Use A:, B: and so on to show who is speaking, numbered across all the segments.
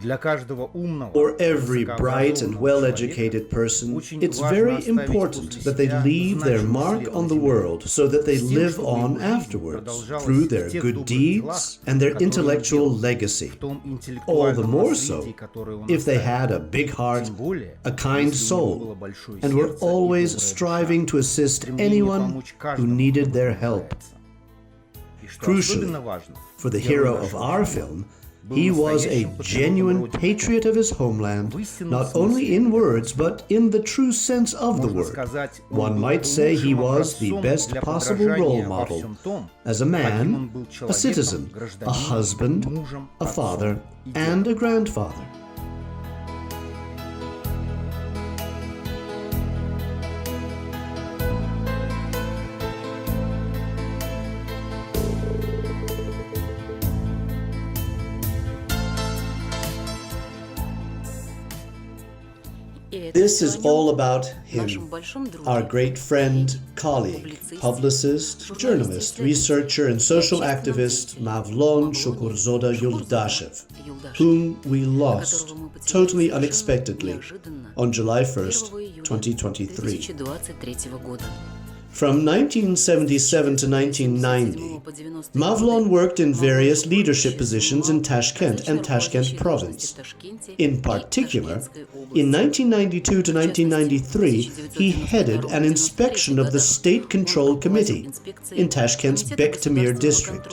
A: For every bright and well-educated person, it's very important that they leave their mark on the world so that they live on afterwards through their good deeds and their intellectual legacy. All the more so if they had a big heart, a kind soul, and were always striving to assist anyone who needed their help. Crucially, for the hero of our film, he was a genuine patriot of his homeland, not only in words, but in the true sense of the word. One might say he was the best possible role model as a man, a citizen, a husband, a father, and a grandfather. This is all about him, our great friend, colleague, publicist, journalist, researcher, and social activist Mavlon Shokurzoda Yuldashev, whom we lost totally unexpectedly on July 1st, 2023. From 1977 to 1990, Mavlon worked in various leadership positions in Tashkent and Tashkent province. In particular, in 1992 to 1993, he headed an inspection of the State Control Committee in Tashkent's Bektemir district.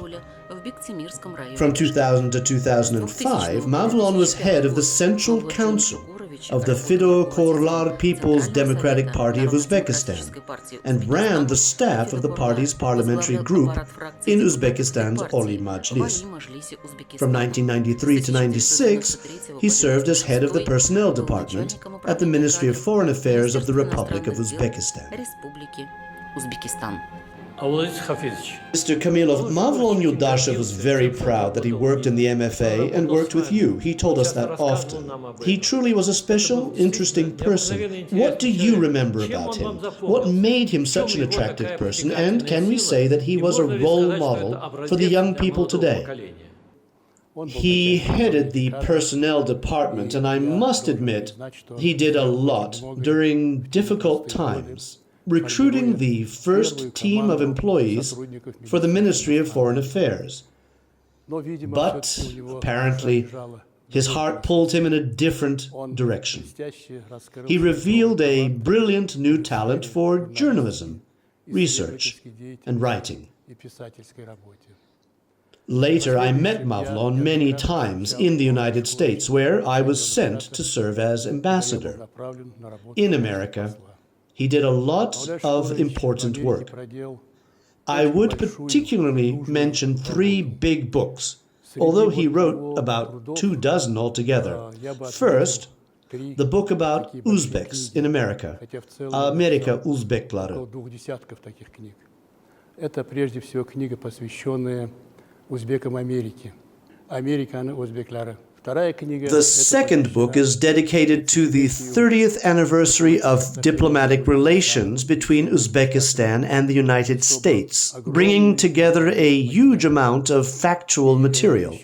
A: From 2000 to 2005, Mavlon was head of the Central Council of the Fido-Korlar People's Democratic Party of Uzbekistan and ran the staff of the party's parliamentary group in Uzbekistan's Oli Majlis. From 1993 to 96, he served as head of the personnel department at the Ministry of Foreign Affairs of the Republic of Uzbekistan. Mr. Kamilov, Mavlon Yuldashev was very proud that he worked in the MFA and worked with you. He told us that often. He truly was a special, interesting person. What do you remember about him? What made him such an attractive person? And can we say that he was a role model for the young people today? He headed the personnel department, and I must admit, he did a lot during difficult times, recruiting the first team of employees for the Ministry of Foreign Affairs. But apparently, his heart pulled him in a different direction. He revealed a brilliant new talent for journalism, research, and writing. Later, I met Mavlon many times in the United States, where I was sent to serve as ambassador. In America, he did a lot of important work. I would particularly mention 3 big books, although he wrote about 24 altogether. First, the book about Uzbeks in America, Amerika Uzbekları.
B: Это прежде всего книга, посвященная узбекам Америки. Америка, Узбеклары.
A: The second book is dedicated to the 30th anniversary of diplomatic relations between Uzbekistan and the United States, bringing together a huge amount of factual material.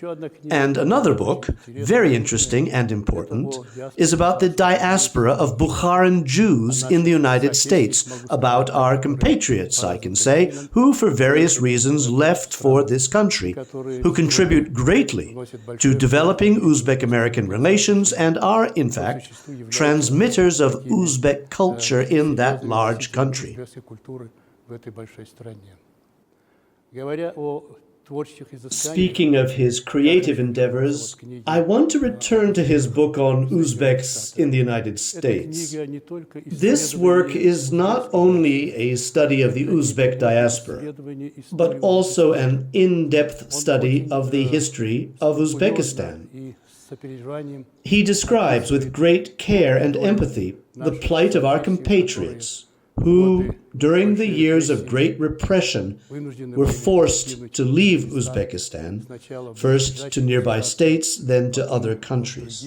A: And another book, very interesting and important, is about the diaspora of Bukharan Jews in the United States, about our compatriots, I can say, who for various reasons left for this country, who contribute greatly to developing Uzbek-American relations and are, in fact, transmitters of Uzbek culture in that large country. Speaking of his creative endeavors, I want to return to his book on Uzbeks in the United States. This work is not only a study of the Uzbek diaspora, but also an in-depth study of the history of Uzbekistan. He describes with great care and empathy the plight of our compatriots, who, during the years of great repression, were forced to leave Uzbekistan, first to nearby states, then to other countries.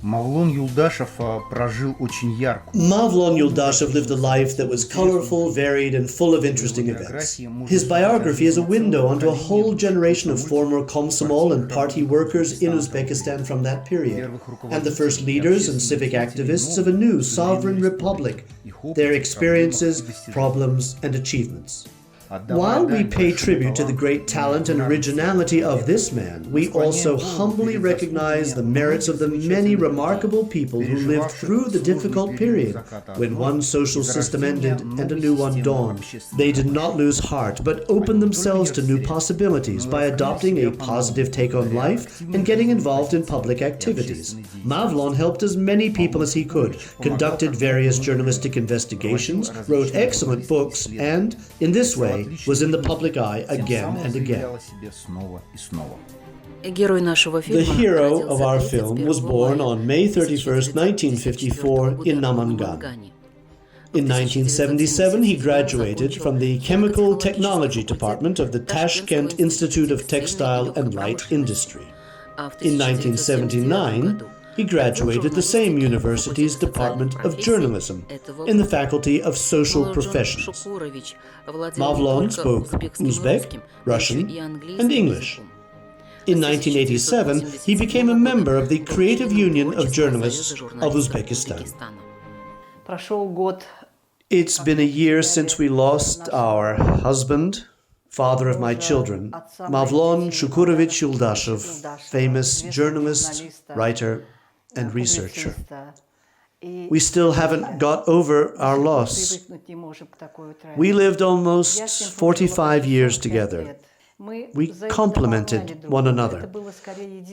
C: Mavlon Yuldashev прожил очень яркую.
A: Mavlon Yuldashev lived a life that was colorful, varied, and full of interesting events. His biography is a window onto a whole generation of former Komsomol and party workers in Uzbekistan from that period, and the first leaders and civic activists of a new sovereign republic, their experiences, problems, and achievements. While we pay tribute to the great talent and originality of this man, we also humbly recognize the merits of the many remarkable people who lived through the difficult period when one social system ended and a new one dawned. They did not lose heart, but opened themselves to new possibilities by adopting a positive take on life and getting involved in public activities. Mavlon helped as many people as he could, conducted various journalistic investigations, wrote excellent books, and, in this way, was in the public eye again and again. The hero of our film was born on May 31st, 1954 in Namangan. In 1977, he graduated from the Chemical Technology Department of the Tashkent Institute of Textile and Light Industry. In 1979, he graduated the same university's Department of Journalism in the Faculty of Social Professions. Mavlon spoke Uzbek, Russian, and English. In 1987, he became a member of the Creative Union of Journalists of Uzbekistan. It's been a year since we lost our husband, father of my children, Mavlon Shukurovich Yuldashev, famous journalist, writer, and researcher. We still haven't got over our loss. We lived almost 45 years together. We complemented one another.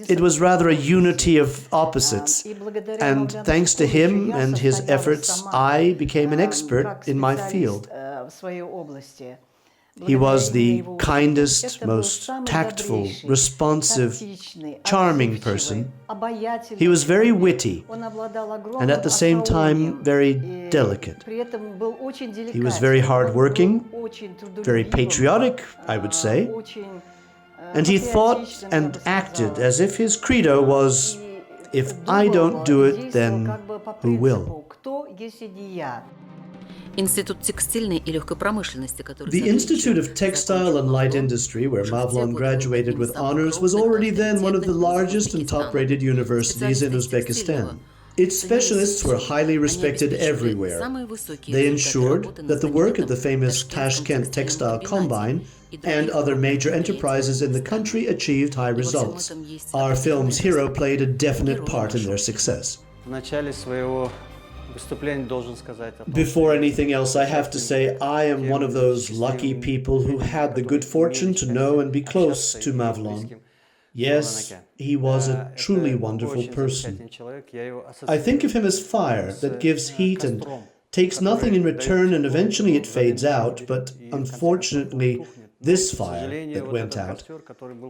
A: It was rather a unity of opposites, and thanks to him and his efforts, I became an expert in my field. He was the kindest, most tactful, responsive, charming person. He was very witty, and at the same time very delicate. He was very hardworking, very patriotic, I would say, and he thought and acted as if his credo was, "If I don't do it, then who will?" The Institute of Textile and Light Industry, where Mavlon graduated with honors, was already then one of the largest and top-rated universities in Uzbekistan. Its specialists were highly respected everywhere. They ensured that the work at the famous Tashkent Textile Combine and other major enterprises in the country achieved high results. Our film's hero played a definite part in their success. Before anything else, I have to say I am one of those lucky people who had the good fortune to know and be close to Mavlon. Yes, he was a truly wonderful person. I think of him as fire that gives heat and takes nothing in return, and eventually it fades out, but unfortunately, this fire that went out,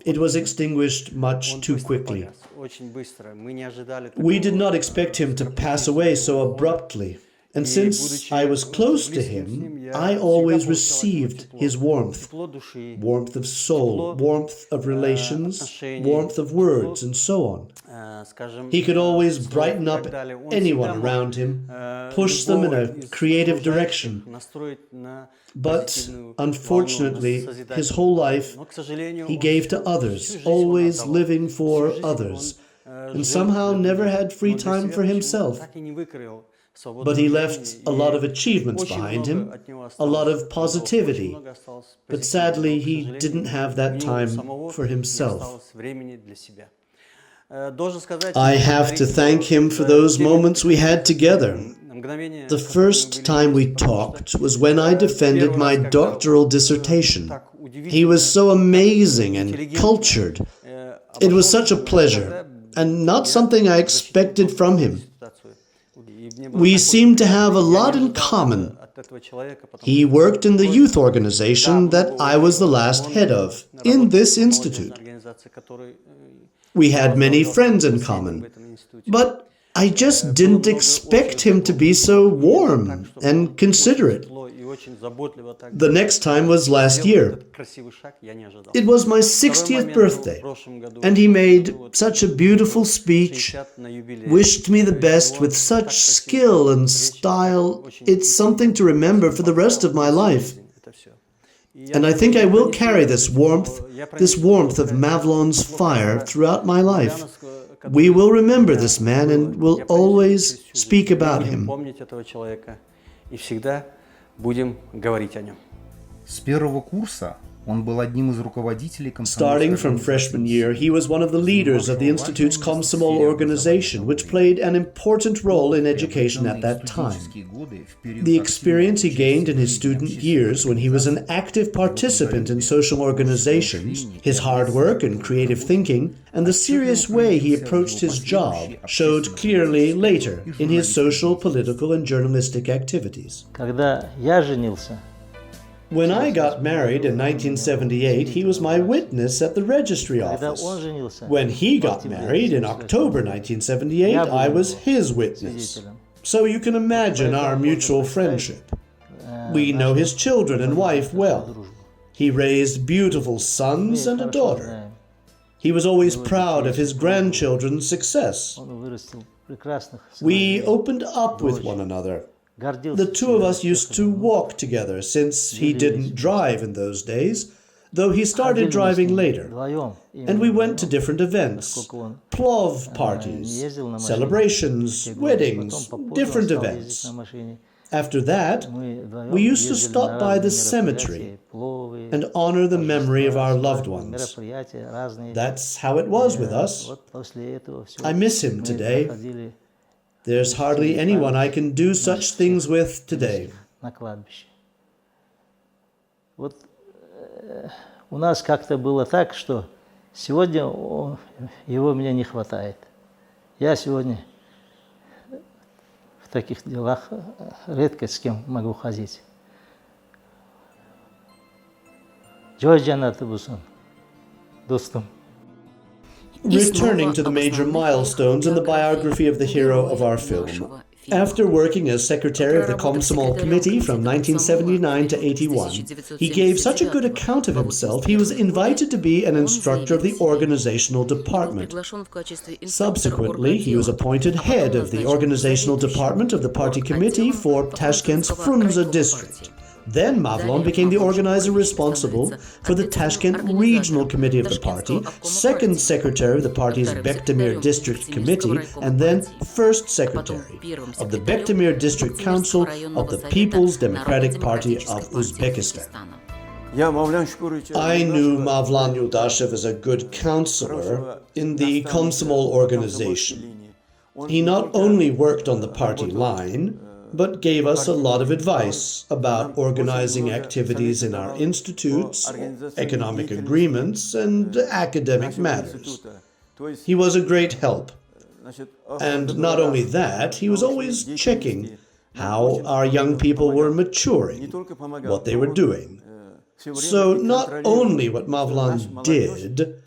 A: it was extinguished much too quickly. We did not expect him to pass away so abruptly, and since I was close to him, I always received his warmth. Warmth of soul, warmth of relations, warmth of words, and so on. He could always brighten up anyone around him, push them in a creative direction. But, unfortunately, his whole life he gave to others, always living for others, and somehow never had free time for himself. But he left a lot of achievements behind him, a lot of positivity, but sadly he didn't have that time for himself. I have to thank him for those moments we had together. The first time we talked was when I defended my doctoral dissertation. He was so amazing and cultured. It was such a pleasure, and not something I expected from him. We seemed to have a lot in common. He worked in the youth organization that I was the last head of, in this institute. We had many friends in common, but I just didn't expect him to be so warm and considerate. The next time was last year. It was my 60th birthday, and he made such a beautiful speech, wished me the best with such skill and style. It's something to remember for the rest of my life. And I think I will carry this warmth of Mavlon's fire throughout my life. We will remember this man and will always speak about him.
C: С первого курса он был одним из руководителей
A: Starting from freshman year, he was one of the leaders of the Institute's Komsomol organization, which played an important role in education at that time. The experience he gained in his student years when he was an active participant in social organizations, his hard work and creative thinking, and the serious way he approached his job showed clearly later in his social, political, and journalistic activities.
D: Когда я женился,
A: When I got married in 1978, he was my witness at the registry office. When he got married in October 1978, I was his witness. So you can imagine our mutual friendship. We know his children and wife well. He raised beautiful sons and a daughter. He was always proud of his grandchildren's success. We opened up with one another. The two of us used to walk together since he didn't drive in those days, though he started driving later. And we went to different events, plov parties, celebrations, weddings, different events. After that, we used to stop by the cemetery and honor the memory of our loved ones. That's how it was with us. I miss him today. There's hardly anyone I can do such things with today.
D: Вот у нас как-то было так, что сегодня его мне не хватает. Я сегодня в таких делах редко с кем могу ходить. Joy Janata Busan, достум.
A: Returning to the major milestones in the biography of the hero of our film. After working as secretary of the Komsomol Committee from 1979 to 81, he gave such a good account of himself, he was invited to be an instructor of the organizational department. Subsequently, he was appointed head of the organizational department of the party committee for Tashkent's Frunze district. Then Mavlon became the organizer responsible for the Tashkent Regional Committee of the party, second secretary of the party's Bektemir District Committee, and then first secretary of the Bektemir District Council of the People's Democratic Party of Uzbekistan. I knew Mavlan Yuldashev as a good counselor in the Komsomol organization. He not only worked on the party line, but gave us a lot of advice about organizing activities in our institutes, economic agreements, and academic matters. He was a great help. And not only that, he was always checking how our young people were maturing, what they were doing. So not only what Mavlan did,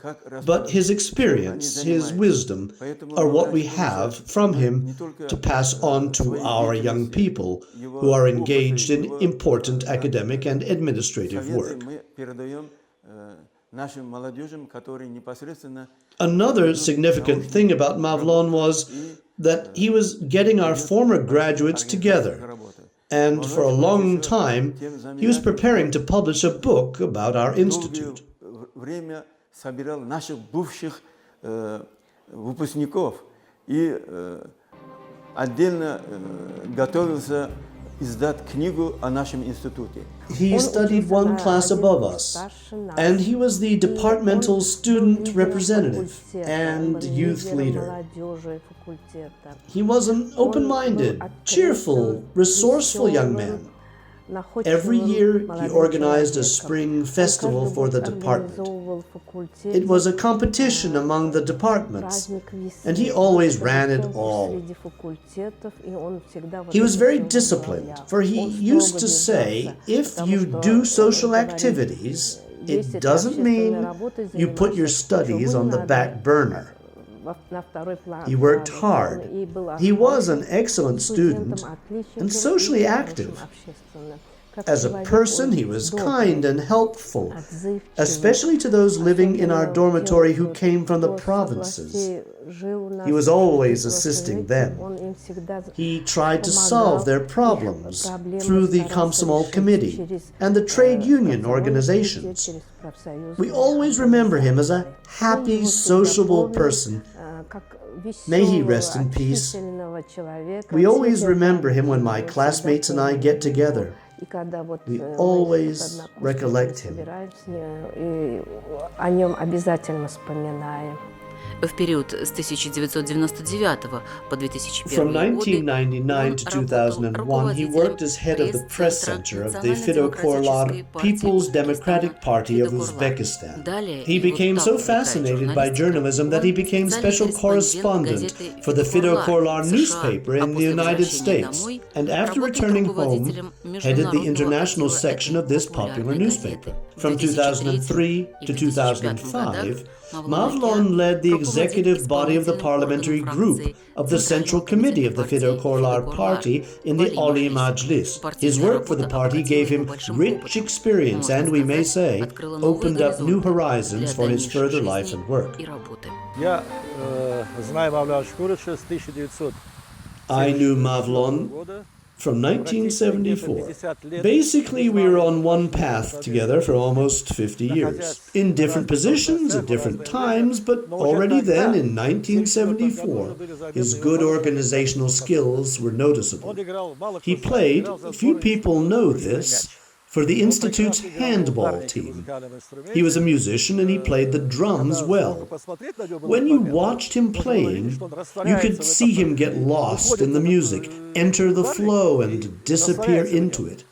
A: but his experience, his wisdom, are what we have from him to pass on to our young people who are engaged in important academic and administrative work. Another significant thing about Mavlon was that he was getting our former graduates together. And for a long time, he was preparing to publish a book about our institute. He studied one class above us, and he was the departmental student representative and youth leader. He was an open-minded, cheerful, resourceful young man. Every year, he organized a spring festival for the department. It was a competition among the departments, and he always ran it all. He was very disciplined, for he used to say, if you do social activities, it doesn't mean you put your studies on the back burner. He worked hard. He was an excellent student and socially active. As a person, he was kind and helpful, especially to those living in our dormitory who came from the provinces. He was always assisting them. He tried to solve their problems through the Komsomol Committee and the trade union organizations. We always remember him as a happy, sociable person. May he rest in peace. We always remember him when my classmates and I get together. We always recollect him.
E: В период с 1999 по 2001
A: From
E: годы
A: 1999 to 2001, he worked as head of the press center of the Fidokorlar People's Democratic Party of Uzbekistan. He became so fascinated by journalism that he became special correspondent for the Fidokorlar newspaper in the United States, and after returning home, headed the international section of this popular newspaper. From 2003 to 2005, Mavlon led the executive body of the parliamentary group of the Central Committee of the Fidokorlar Party in the Oli Majlis. His work for the party gave him rich experience and, we may say, opened up new horizons for his further life and work. I knew Mavlon from 1974. Basically, we were on one path together for almost 50 years, in different positions at different times, but already then, in 1974, his good organizational skills were noticeable. He played, few people know this, for the Institute's handball team. He was a musician and he played the drums well. When you watched him playing, you could see him get lost in the music, enter the flow and disappear into it.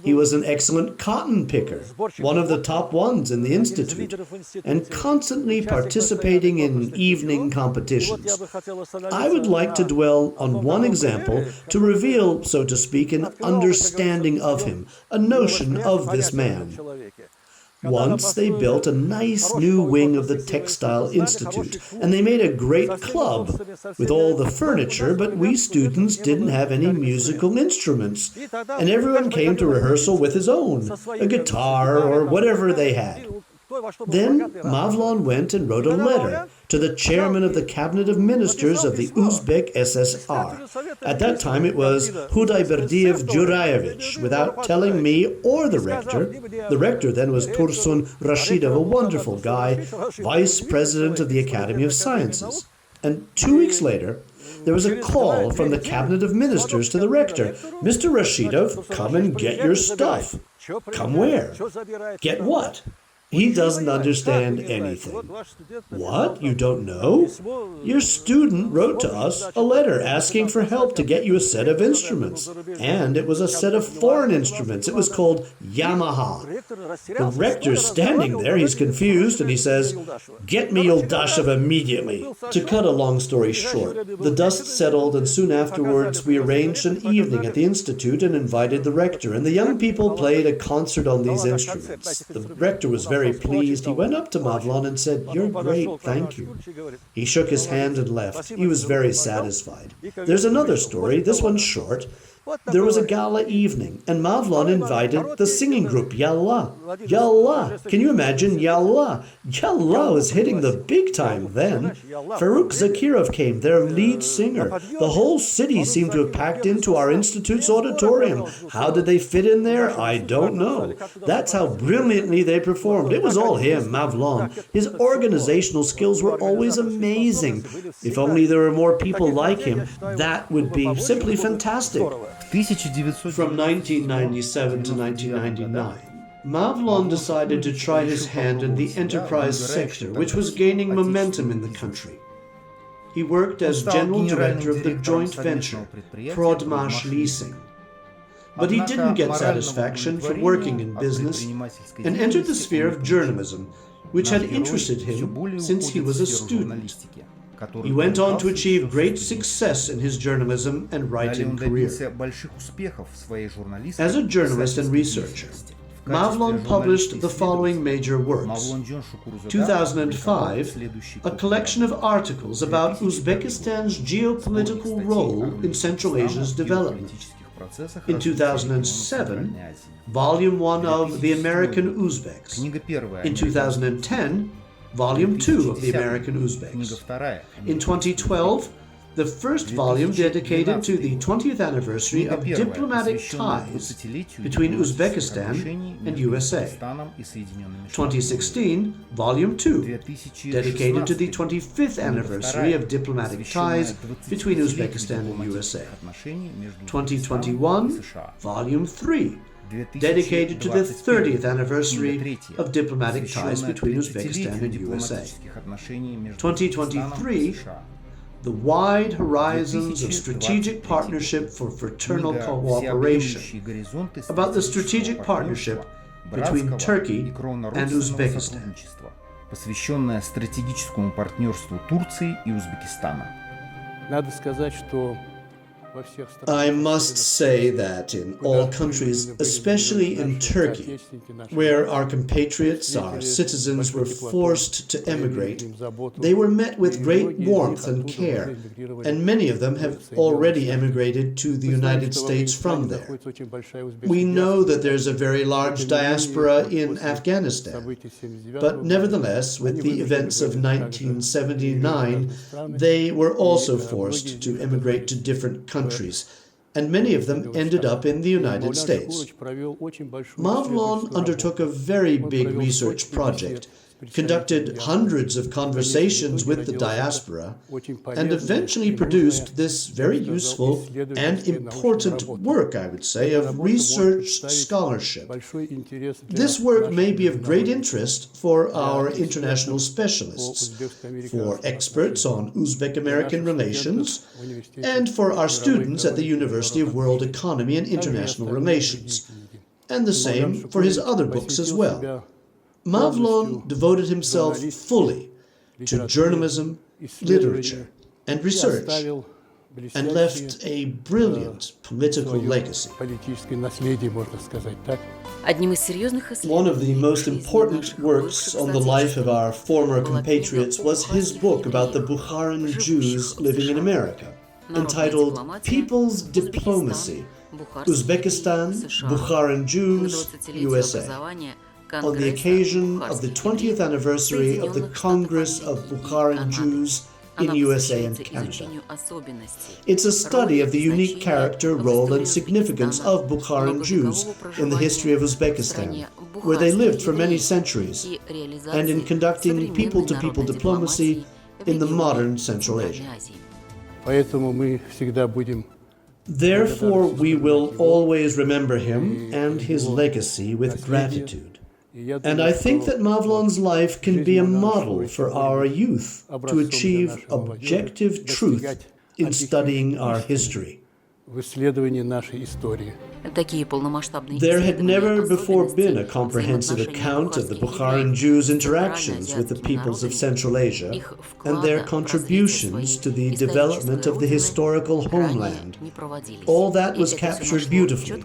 A: He was an excellent cotton picker, one of the top ones in the Institute, and constantly participating in evening competitions. I would like to dwell on one example to reveal, so to speak, an understanding of him, a notion of this man. Once they built a nice new wing of the Textile Institute, and they made a great club with all the furniture, but we students didn't have any musical instruments, and everyone came to rehearsal with his own, a guitar or whatever they had. Then Mavlon went and wrote a letter to the chairman of the cabinet of ministers of the Uzbek SSR. At that time it was Hudayberdiev Jurayevich, without telling me or the rector. The rector then was Tursun Rashidov, a wonderful guy, vice president of the Academy of Sciences. And 2 weeks later, there was a call from the cabinet of ministers to the rector. Mr. Rashidov, come and get your stuff. Come where? Get what? He doesn't understand anything. What? You don't know? Your student wrote to us a letter asking for help to get you a set of instruments. And it was a set of foreign instruments. It was called Yamaha. The rector's standing there. He's confused and he says, "Get me Yuldashev immediately." To cut a long story short, the dust settled and soon afterwards we arranged an evening at the Institute and invited the rector. And the young people played a concert on these instruments. The rector was very pleased. He went up to Mavlon and said, "You're great, thank you." He shook his hand and left. He was very satisfied. There's another story, this one's short. There was a gala evening, and Mavlon invited the singing group, Yallah. Yallah! Can you imagine Yallah? Yallah was hitting the big time then. Farouk Zakirov came, their lead singer. The whole city seemed to have packed into our institute's auditorium. How did they fit in there? I don't know. That's how brilliantly they performed. It was all him, Mavlon. His organizational skills were always amazing. If only there were more people like him, that would be simply fantastic. From 1997 to 1999, Mavlon decided to try his hand in the enterprise sector, which was gaining momentum in the country. He worked as general director of the joint venture, Prodmash Leasing. But he didn't get satisfaction from working in business and entered the sphere of journalism, which had interested him since he was a student. He went on to achieve great success in his journalism and writing career. As a journalist and researcher, Mavlon published the following major works. 2005, a collection of articles about Uzbekistan's geopolitical role in Central Asia's development.
C: процессах
A: In
C: развития региона
A: 2007,
C: Центральной Азии.
A: Volume 1 of The American Uzbeks.
C: Книга первая.
A: In 2010, Volume 2 of The American
C: Книга
A: Uzbeks.
C: вторая.
A: In 2012, the first volume dedicated to the 20th anniversary
C: Книга
A: of
C: первая,
A: diplomatic
C: посвященная
A: ties
C: 20-летию
A: between
C: дипломатических
A: Uzbekistan
C: отношений
A: and
C: между
A: USA.
C: Узбекистаном и Соединенными Штатами.
A: 2016, Volume 2,
C: 2016
A: dedicated to the 25th
C: книга
A: anniversary
C: вторая,
A: of diplomatic
C: посвященная
A: ties between
C: 20-летию
A: Uzbekistan and
C: дипломатических
A: USA.
C: отношений между Узбекистаном и
A: 2021,
C: США.
A: Volume 3, dedicated to the 30th anniversary of diplomatic ties between Uzbekistan and USA. 2023, The Wide Horizons of Strategic Partnership for Fraternal Cooperation, about the strategic partnership between Turkey and Uzbekistan.
C: Посвященная стратегическому партнерству Турции и Узбекистана.
B: Надо сказать, что во всех странах,
A: I must say that in all countries, especially in Turkey, where our compatriots, our citizens, were forced to emigrate, they were met with great warmth and care, and many of them have already emigrated to the United States from there. We know that there's a very large diaspora in Afghanistan, but nevertheless, with the events of 1979, they were also forced to emigrate to different countries, and many of them ended up in the United States. Mavlon undertook a very big research project, conducted hundreds of conversations with the diaspora, and eventually produced this very useful and important work, I would say, of research scholarship. This work may be of great interest for our international specialists, for experts on Uzbek-American relations, and for our students at the University of World Economy and International Relations, and the same for his other books as well. Mavlon devoted himself fully to journalism, literature, and research, and left a brilliant political legacy. One of the most important works on the life of our former compatriots was his book about the Bukharan Jews living in America, entitled People's Diplomacy, Uzbekistan, Bukharan Jews, USA, on the occasion of the 20th anniversary of the Congress of Bukharan Jews in USA and Canada. It's a study of the unique character, role, and significance of Bukharan Jews in the history of Uzbekistan, where they lived for many centuries, and in conducting people-to-people diplomacy in the modern Central Asia. Therefore, we will always remember him and his legacy with gratitude. And I think that Mavlon's life can be a model for our youth to achieve objective truth in studying our history. There had never before been a comprehensive account of the Bukharan Jews' interactions with the peoples of Central Asia and their contributions to the development of the historical homeland. All that was captured beautifully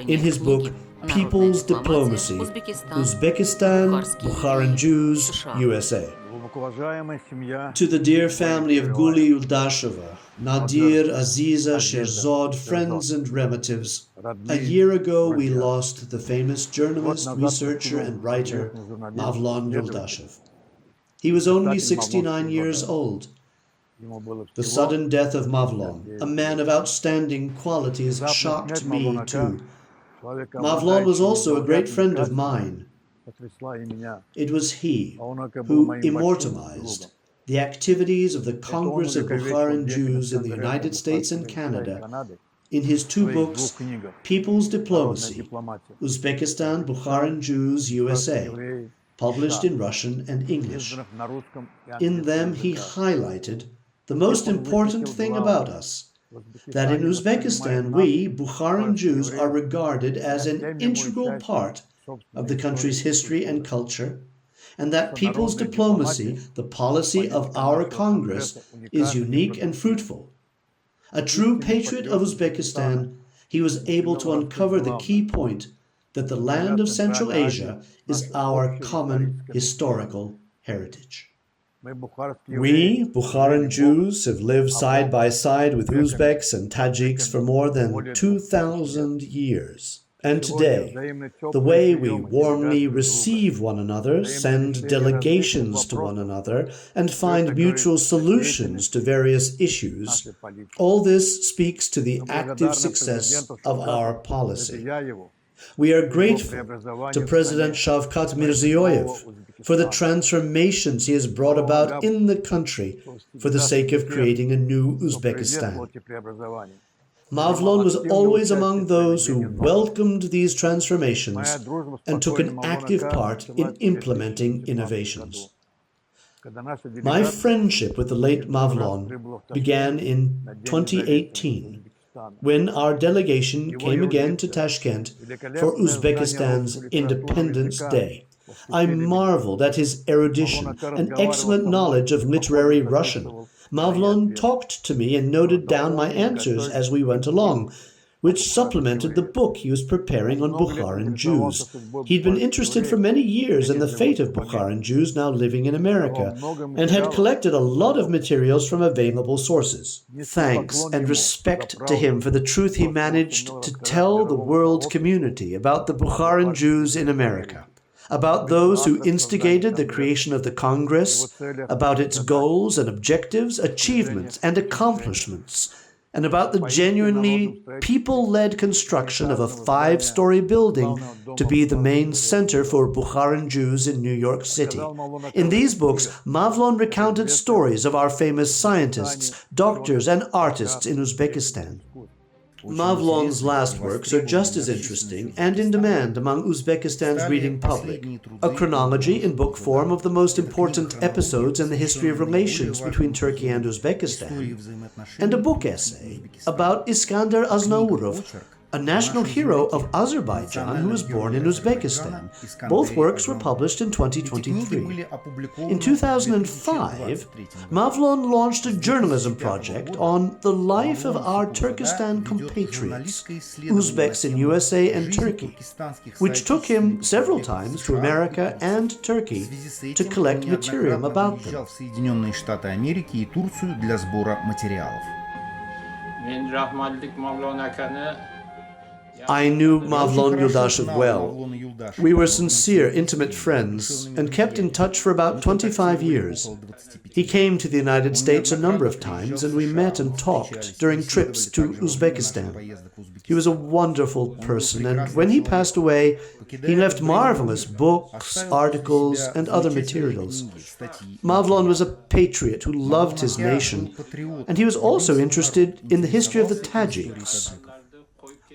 A: in his book, People's Diplomacy, Uzbekistan, Bukharan Jews, USA. To the dear family of Guli Yuldasheva, Nadir, Aziza, Sherzod, friends and relatives, a year ago we lost the famous journalist, researcher and writer Mavlon Yuldashev. He was only 69 years old. The sudden death of Mavlon, a man of outstanding qualities, shocked me too. Mavlon was also a great friend of mine. It was he who immortalized the activities of the Congress of Bukharan Jews in the United States and Canada in his two books, People's Diplomacy, Uzbekistan, Bukharan Jews, USA, published in Russian and English. In them he highlighted the most important thing about us, that in Uzbekistan we, Bukharan Jews, are regarded as an integral part of the country's history and culture, and that people's diplomacy, the policy of our Congress, is unique and fruitful. A true patriot of Uzbekistan, he was able to uncover the key point that the land of Central Asia is our common historical heritage. We, Bukharan Jews, have lived side by side with Uzbeks and Tajiks for more than 2,000 years. And today, the way we warmly receive one another, send delegations to one another, and find mutual solutions to various issues, all this speaks to the active success of our policy. We are grateful to President Shavkat Mirziyoyev for the transformations he has brought about in the country for the sake of creating a new Uzbekistan. Mavlon was always among those who welcomed these transformations and took an active part in implementing innovations. My friendship with the late Mavlon began in 2018, when our delegation came again to Tashkent for Uzbekistan's Independence Day. I marveled at his erudition and excellent knowledge of literary Russian. Mavlon talked to me and noted down my answers as we went along, which supplemented the book he was preparing on Bukharan Jews. He'd been interested for many years in the fate of Bukharan Jews now living in America, and had collected a lot of materials from available sources. Thanks and respect to him for the truth he managed to tell the world community about the Bukharan Jews in America, about those who instigated the creation of the Congress, about its goals and objectives, achievements and accomplishments, and about the genuinely people-led construction of a 5-story building to be the main center for Bukharan Jews in New York City. In these books, Mavlon recounted stories of our famous scientists, doctors, and artists in Uzbekistan. Mavlon's last works are just as interesting and in demand among Uzbekistan's reading public. A chronology in book form of the most important episodes in the history of relations between Turkey and Uzbekistan, and a book essay about Iskandar Aznaurov, a national hero of Azerbaijan who was born in Uzbekistan. Both works were published in 2023. In 2005, Mavlon launched a journalism project on the life of our Turkestan compatriots, Uzbeks in USA and Turkey, which took him several times to America and Turkey to collect material about them. I knew Mavlon Yuldashev well. We were sincere, intimate friends and kept in touch for about 25 years. He came to the United States a number of times and we met and talked during trips to Uzbekistan. He was a wonderful person, and when he passed away, he left marvelous books, articles, and other materials. Mavlon was a patriot who loved his nation, and he was also interested in the history of the Tajiks.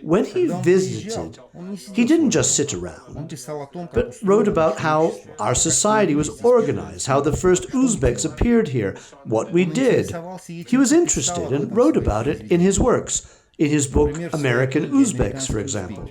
A: When he visited, he didn't just sit around, but wrote about how our society was organized, how the first Uzbeks appeared here, what we did. He was interested and wrote about it in his works, in his book American Uzbeks, for example.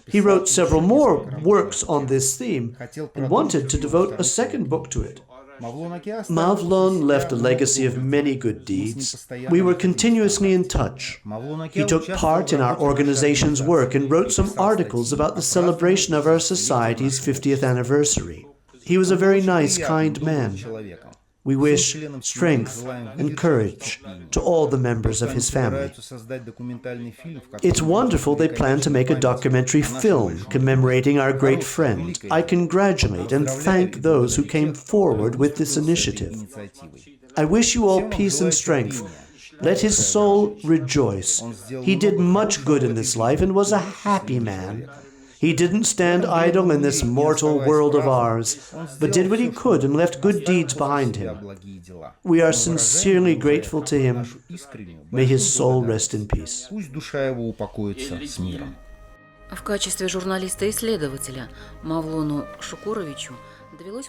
A: He wrote several more works on this theme and wanted to devote a second book to it. Mavlon left a legacy of many good deeds. We were continuously in touch. He took part in our organization's work and wrote some articles about the celebration of our society's 50th anniversary. He was a very nice, kind man. We wish strength and courage to all the members of his family. It's wonderful they plan to make a documentary film commemorating our great friend. I congratulate and thank those who came forward with this initiative. I wish you all peace and strength. Let his soul rejoice. He did much good in this life and was a happy man. He didn't stand idle in this mortal world of ours, but did what he could and left good deeds behind him. We are sincerely grateful to him. May his soul rest in peace.
E: В качестве журналиста-исследователя Мавлону Шукуровичу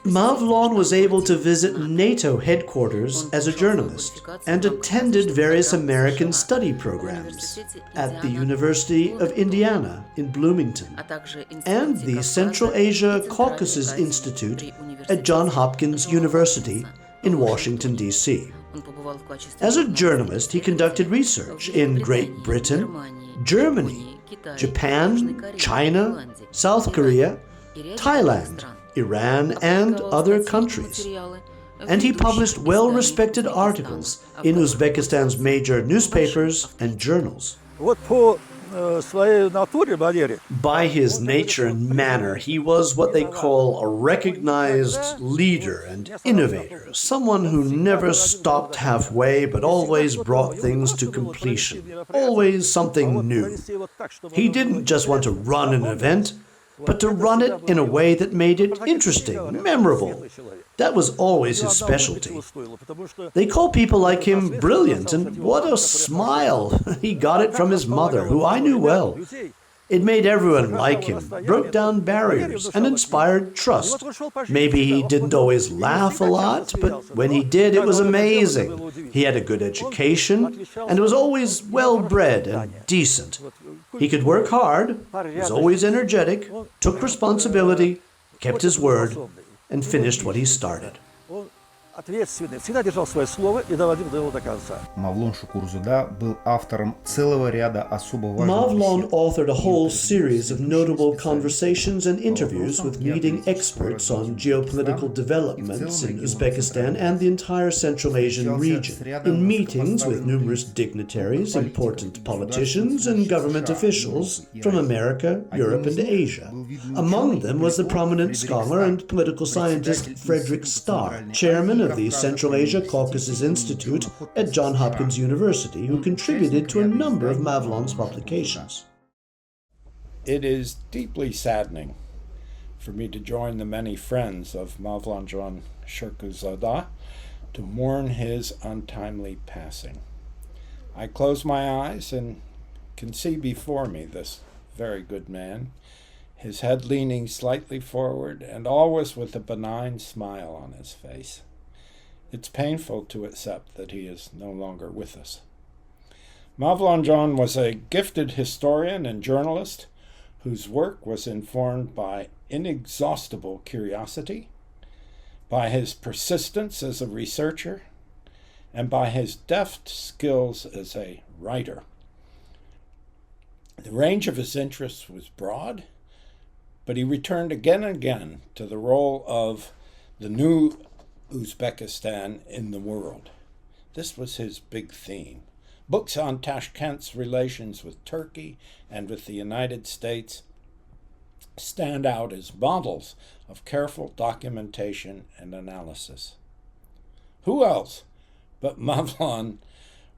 A: Mavlon was able to visit NATO headquarters as a journalist and attended various American study programs at the University of Indiana in Bloomington and the Central Asia Caucasus Institute at Johns Hopkins University in Washington, D.C. As a journalist, he conducted research in Great Britain, Germany, Japan, China, South Korea, Thailand, Iran, and other countries. and he published well-respected articles in Uzbekistan's major newspapers and journals.
F: Вот по своей натуре, манере,
A: By his nature and manner, he was what they call a recognized leader and innovator, someone who never stopped halfway but always brought things to completion, always something new. He didn't just want to run an event, but to run it in a way that made it interesting, memorable. That was always his specialty. They call people like him brilliant, and what a smile! He got it from his mother, who I knew well. It made everyone like him, broke down barriers, and inspired trust. Maybe he didn't always laugh a lot, but when he did, it was amazing. He had a good education, and was always well-bred and decent. He could work hard, was always energetic, took responsibility, kept his word, and finished what he started.
F: ответственный, всегда держал свое слово и доводил до него до конца.
C: Mavlon Shukurzada был автором целого ряда особо важных
A: Mavlon
C: бесед.
A: authored a whole series of notable conversations and interviews with leading experts on geopolitical developments in Uzbekistan and the entire Central Asian region, in meetings with numerous dignitaries, important politicians, and government officials from America, Europe, and Asia. Among them was the prominent scholar and political scientist Frederick Starr, chairman of the Central Asia Caucasus Institute at Johns Hopkins University, who contributed to a number of Mavlon's publications.
G: It is deeply saddening for me to join the many friends of Mavlon Shirkurzada to mourn his untimely passing. I close my eyes and can see before me this very good man, his head leaning slightly forward and always with a benign smile on his face. It's painful to accept that he is no longer with us. Mavlon was a gifted historian and journalist whose work was informed by inexhaustible curiosity, by his persistence as a researcher, and by his deft skills as a writer. The range of his interests was broad, but he returned again and again to the role of the new Uzbekistan in the world. This was his big theme. Books on Tashkent's relations with Turkey and with the United States stand out as models of careful documentation and analysis. Who else but Mavlon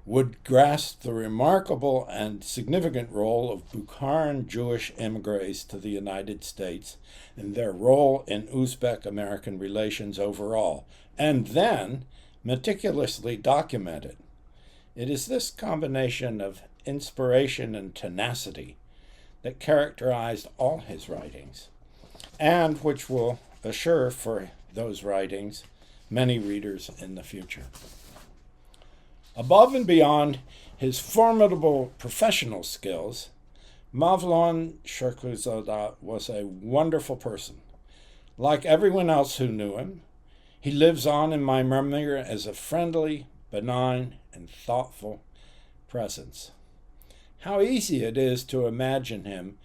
G: would grasp the remarkable and significant role of Bukharan Jewish immigrants to the United States and their role in Uzbek-American relations overall, and then meticulously document it? It is this combination of inspiration and tenacity that characterized all his writings, and which will assure for those writings many readers in the future. Above and beyond his formidable professional skills, Mavlon Shirkurzada was a wonderful person. Like everyone else who knew him, he lives on in my memory as a friendly, benign, and thoughtful presence. How easy it is to imagine him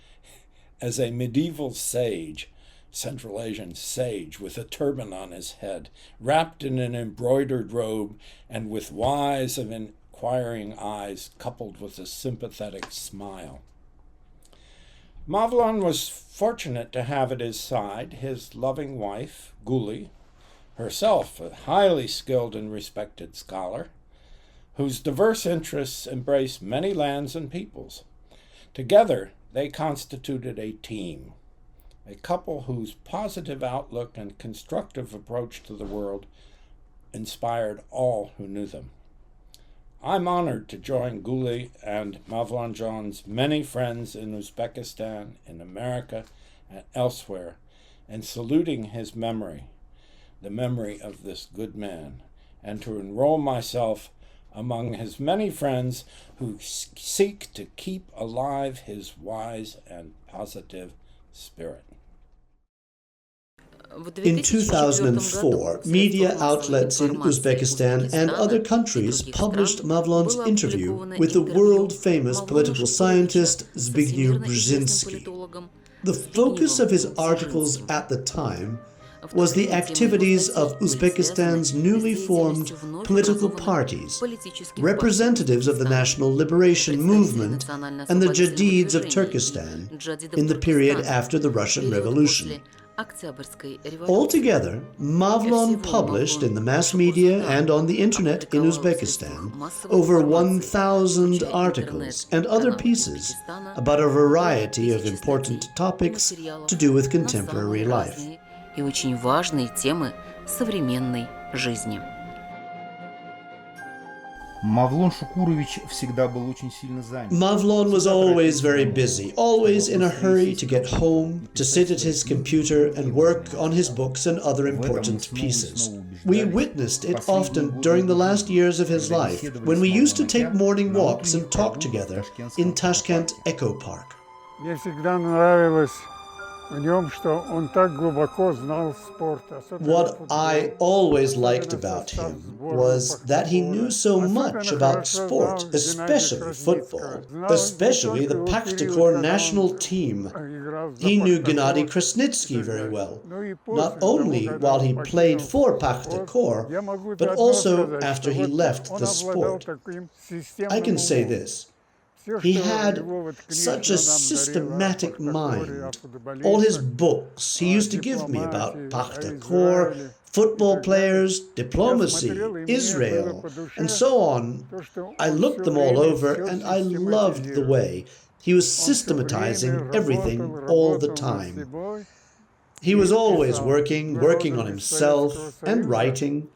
G: as a medieval sage, Central Asian sage with a turban on his head, wrapped in an embroidered robe and with wise and inquiring eyes coupled with a sympathetic smile. Mavlon was fortunate to have at his side his loving wife, Guli, herself a highly skilled and respected scholar, whose diverse interests embraced many lands and peoples. Together, they constituted a team, a couple whose positive outlook and constructive approach to the world inspired all who knew them. I'm honored to join Guli and Mavlon's many friends in Uzbekistan, in America, and elsewhere, in saluting his memory, the memory of this good man, and to enroll myself among his many friends who seek to keep alive his wise and positive spirit.
A: In 2004, media outlets in Uzbekistan and other countries published Mavlon's interview with the world-famous political scientist Zbigniew Brzezinski. The focus of his articles at the time was the activities of Uzbekistan's newly formed political parties, representatives of the National Liberation Movement and the Jadids of Turkestan in the period after the Russian Revolution. Altogether, Mavlon published in the mass media and on the internet in Uzbekistan over 1,000 articles and other pieces about a variety of important topics to do with contemporary life.
E: И очень важные темы современной жизни.
C: Мавлон Шукурович всегда был очень сильно занят.
A: Mavlon was always very busy, always in a hurry to get home, to sit at his computer and work on his books and other important pieces. We witnessed it often during the last years of his life, when we used to take morning walks and talk together in Tashkent Eco Park.
H: Мне всегда нравилось в нем, что он так глубоко знал спорт.
A: What I always liked about him was that he knew so much about sport, especially football, especially the Pakhtakor national team. He knew Gennady Krasnitsky very well, not only while he played for Pakhtakor, but also after he left the sport. I can say this. He had such a systematic mind. All his books he used to give me about Pakhtakor, football players, diplomacy, Israel, and so on. I looked them all over and I loved the way he was systematizing everything all the time. He was always working on himself and writing.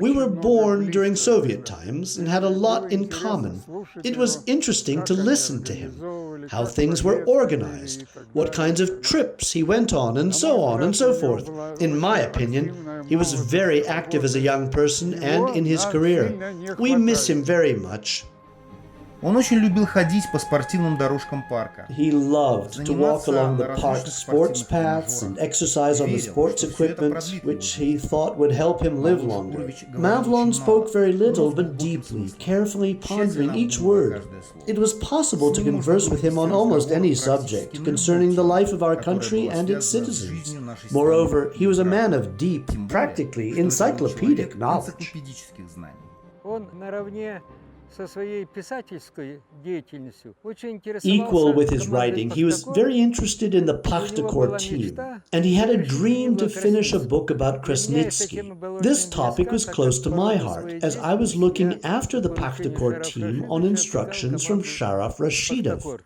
A: We were born during Soviet times and had a lot in common. It was interesting to listen to him, how things were organized, what kinds of trips he went on, and so forth. In my opinion, he was very active as a young person and in his career. We miss him very much.
C: Он очень любил ходить по спортивным дорожкам парка.
A: He loved to walk along the park's sports paths and exercise on the sports equipment, which he thought would help him live longer. Mavlon spoke very little, but deeply, carefully pondering each word. It was possible to converse with him on almost any subject concerning the life of our country and its citizens. Moreover, he was a man of deep, practically encyclopedic knowledge. Equal with his writing, he was very interested in the Pakhtakor team, and he had a dream to finish a book about Krasnitsky. This topic was close to my heart, as I was looking after the Pakhtakor team on instructions from Sharaf Rashidov.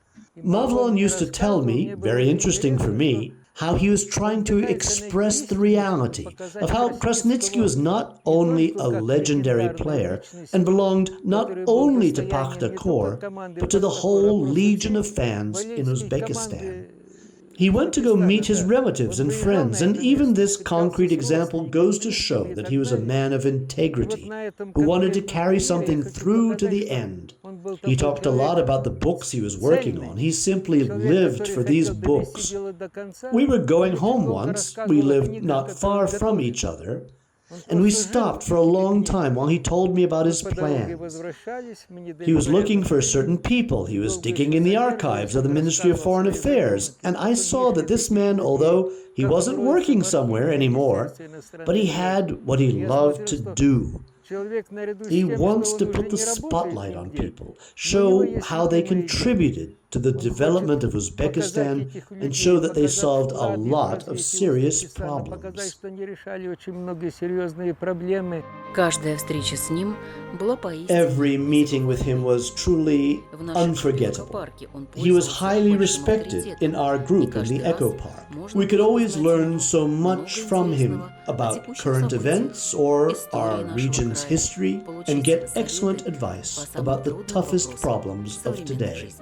A: Mavlon used to tell me, very interesting for me, how he was trying to express the reality of how Krasnitsky was not only a legendary player and belonged not only to Pakhtakor, but to the whole legion of fans in Uzbekistan. He went to go meet his relatives and friends, and even this concrete example goes to show that he was a man of integrity, who wanted to carry something through to the end. He talked a lot about the books he was working on. He simply lived for these books. We were going home once. We lived not far from each other. And we stopped for a long time while he told me about his plans. He was looking for certain people. He was digging in the archives of the Ministry of Foreign Affairs. And I saw that this man, although he wasn't working somewhere anymore, but he had what he loved to do. He wants to put the spotlight on people, show how they contributed to the development of Uzbekistan, and show that they solved a lot of serious problems.
E: Каждая встреча с ним была поистине.
A: Every meeting with him was truly unforgettable. He was highly respected in our group in the Eco Park. We could always learn so much from him about current events or our region's history, and get excellent advice about the toughest problems of today.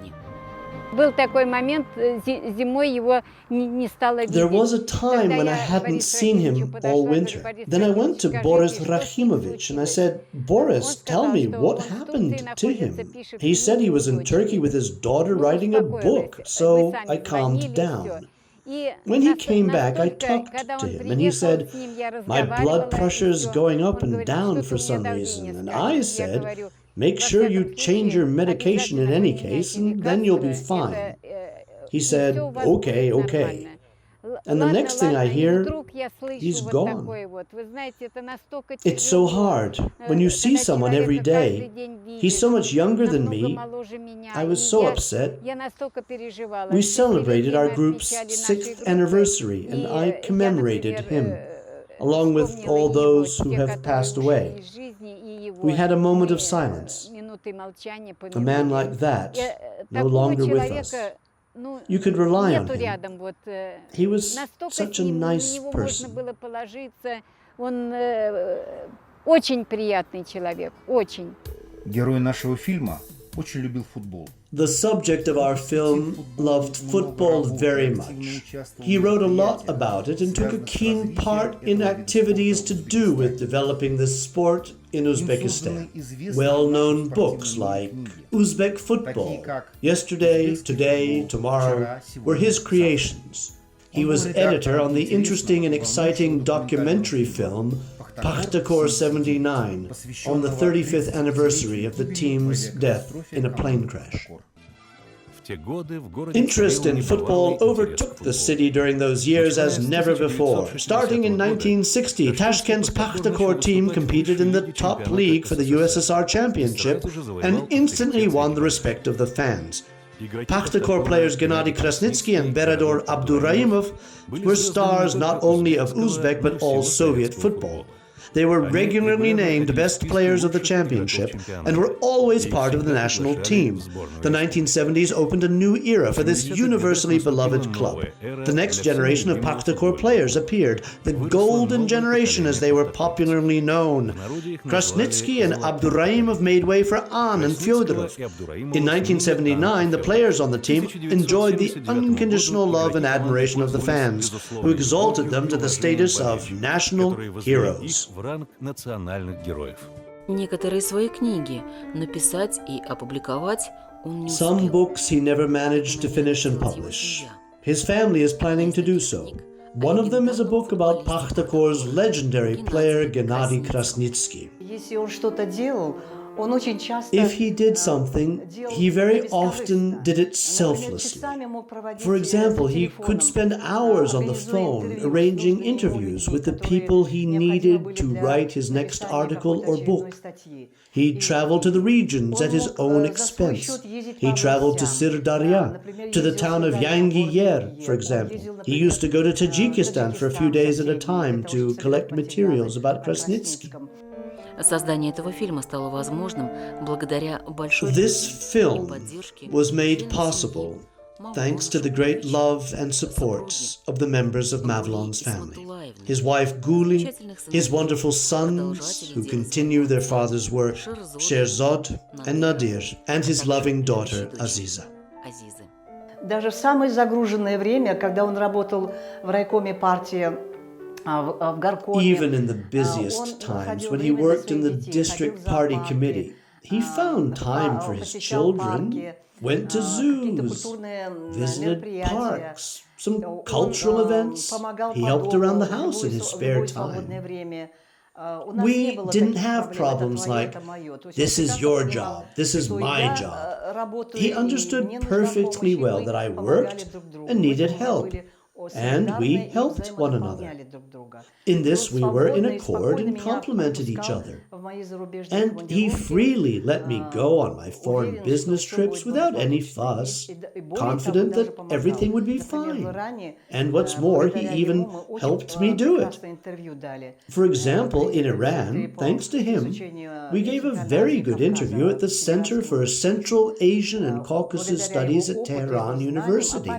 I: Был такой момент, зимой его не стало видно.
A: There was a time when I hadn't seen him all winter. Then I went to Boris Rahimovich and I said, "Boris, tell me what happened to him." He said he was in Turkey with his daughter writing a book, so I calmed down. When he came back, I talked to him, and he said, "My blood pressure's going up and down for some reason." And I said, "Make sure you change your medication in any case, and then you'll be fine." He said, okay. And the next thing I hear, he's gone. It's so hard. When you see someone every day, he's so much younger than me. I was so upset. We celebrated our group's 6th anniversary, and I commemorated him, along with all those who have passed away. We had a moment of silence. A man like that, no longer with us. You could rely on him. He was such a nice person.
C: Герой нашего фильма очень любил футбол.
A: The subject of our film loved football very much. He wrote a lot about it and took a keen part in activities to do with developing this sport in Uzbekistan. Well-known books like Uzbek Football, Yesterday, Today, Tomorrow were his creations. He was editor on the interesting and exciting documentary film Pakhtakor 79 on the 35th anniversary of the team's death in a plane crash. Interest in football overtook the city during those years as never before. Starting in 1960, Tashkent's Pakhtakor team competed in the top league for the USSR Championship and instantly won the respect of the fans. Pakhtakor players Gennady Krasnitsky and Berador Abduraimov were stars not only of Uzbek but all Soviet football. They were regularly named best players of the championship and were always part of the national team. The 1970s opened a new era for this universally beloved club. The next generation of Pakhtakor players appeared, the golden generation as they were popularly known. Krasnitsky and Abduraimov made way for An and Fyodorov. In 1979, the players on the team enjoyed the unconditional love and admiration of the fans, who exalted them to the status of national heroes.
E: Некоторые свои книги написать и опубликовать он не
A: Some
E: успел.
A: books he never managed to finish and publish. His family is planning to do so. One of them is a book about Pakhtakor's legendary player Gennady Krasnitsky.
J: Если он что-то делал, он очень часто
A: If he did something, he very often did it selflessly. For example, he could spend hours on the phone arranging interviews with the people he needed to write his next article or book. He traveled to the regions at his own expense. He traveled to Sirdarya, to the town of Yangi Yer, for example. He used to go to Tajikistan for a few days at a time to collect materials about Krasnitsky.
E: Создание этого фильма стало возможным благодаря большой
A: This film
E: поддержке
A: was made possible thanks to the great love and support of the members of Mavlon's family. His wife Guli, his wonderful sons who continue their father's work, Sherzod and Nadir, and his loving daughter Aziza.
E: Азизы.
J: даже в самое загруженное время, когда он работал в райкоме партии, в горкоме,
A: Even in the busiest times, when he worked in the district party committee, he found time for his children, went to zoos, visited parks, some cultural events. He helped around the house in his spare time. We didn't have problems like, this is your job, this is my job. He understood perfectly well that I worked and needed help, and we helped one another. In this, we were in accord and complemented each other. And he freely let me go on my foreign business trips without any fuss, confident that everything would be fine. And what's more, he even helped me do it. For example, in Iran, thanks to him, we gave a very good interview at the Center for Central Asian and Caucasus Studies at Tehran University.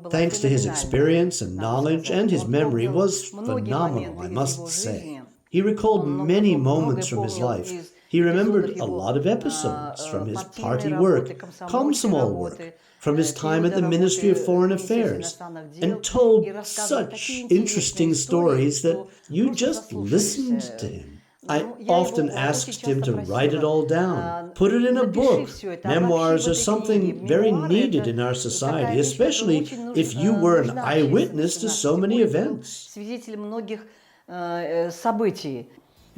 A: Thanks to his experience and knowledge, and his memory was phenomenal, I must say. He recalled many moments from his life. He remembered a lot of episodes from his party work, Komsomol work, from his time at the Ministry of Foreign Affairs, and told such interesting stories that you just listened to him. I often asked him to write it all down, put it in a book. Memoirs are something very needed in our society, especially if you were an eyewitness to so many events.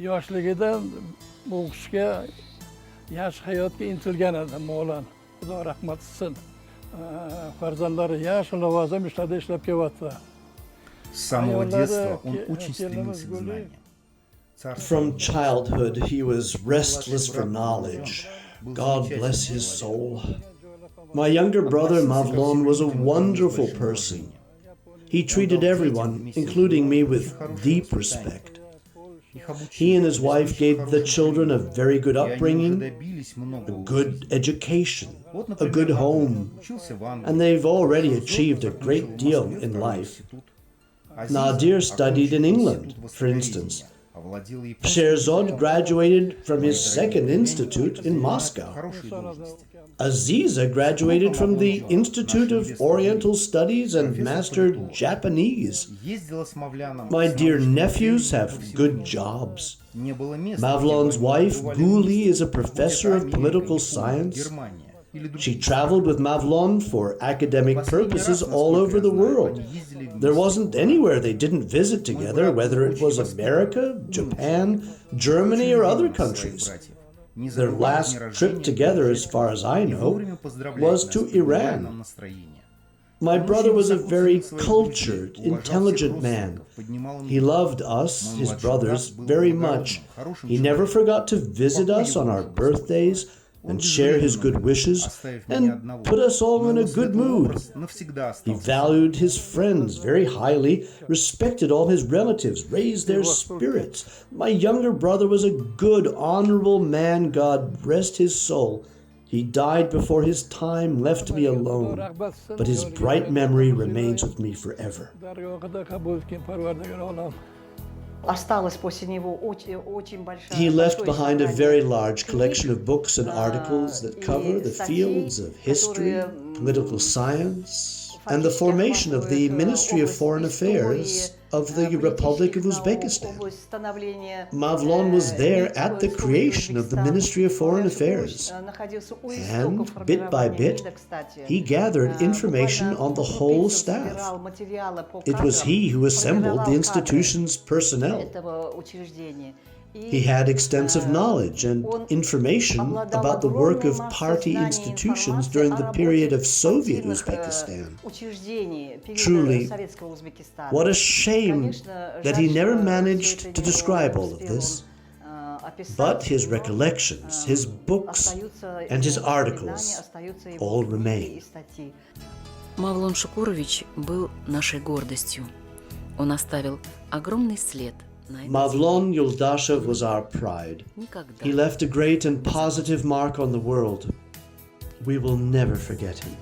H: Yoshligidan bu qishga yaxshi hayotga intilgan edi Mavlon. Xudo rahmat qilsin. Farzandlari yaxshi lavozim ishlarda ishlab kelyapti.
C: С самого детства он очень стремился к знаниям.
A: From childhood, he was restless for knowledge. God bless his soul. My younger brother Mavlon was a wonderful person. He treated everyone, including me, with deep respect. He and his wife gave the children a very good upbringing, a good education, a good home, and they've already achieved a great deal in life. Nadir studied in England, for instance. Sherzod graduated from his second institute in Moscow. Aziza graduated from the Institute of Oriental Studies and mastered Japanese. My dear nephews have good jobs. Mavlon's wife, Guli, is a professor of political science. She traveled with Mavlon for academic purposes all over the world. There wasn't anywhere they didn't visit together, whether it was America, Japan, Germany, or other countries. Their last trip together, as far as I know, was to Iran. My brother was a very cultured, intelligent man. He loved us, his brothers, very much. He never forgot to visit us on our birthdays and share his good wishes, and put us all in a good mood. He valued his friends very highly, respected all his relatives, raised their spirits. My younger brother was a good, honorable man, God rest his soul. He died before his time, left me alone, but his bright memory remains with me forever. He left behind a very large collection of books and articles that cover the fields of history, political science, and the formation of the Ministry of Foreign Affairs of the Republic of Uzbekistan. Mavlon was there at the creation of the Ministry of Foreign Affairs, and bit by bit, he gathered information on the whole staff. It was he who assembled the institution's personnel. He had extensive knowledge and information about the work of party institutions during the period of Soviet Uzbekistan. Truly, what a shame that he never managed to describe all of this. But his recollections, his books, and his articles all remain.
E: Мавлон Шукурович был нашей гордостью. Он оставил огромный след.
A: Mavlon Yuldashev was our pride. He left a great and positive mark on the world. We will never forget him.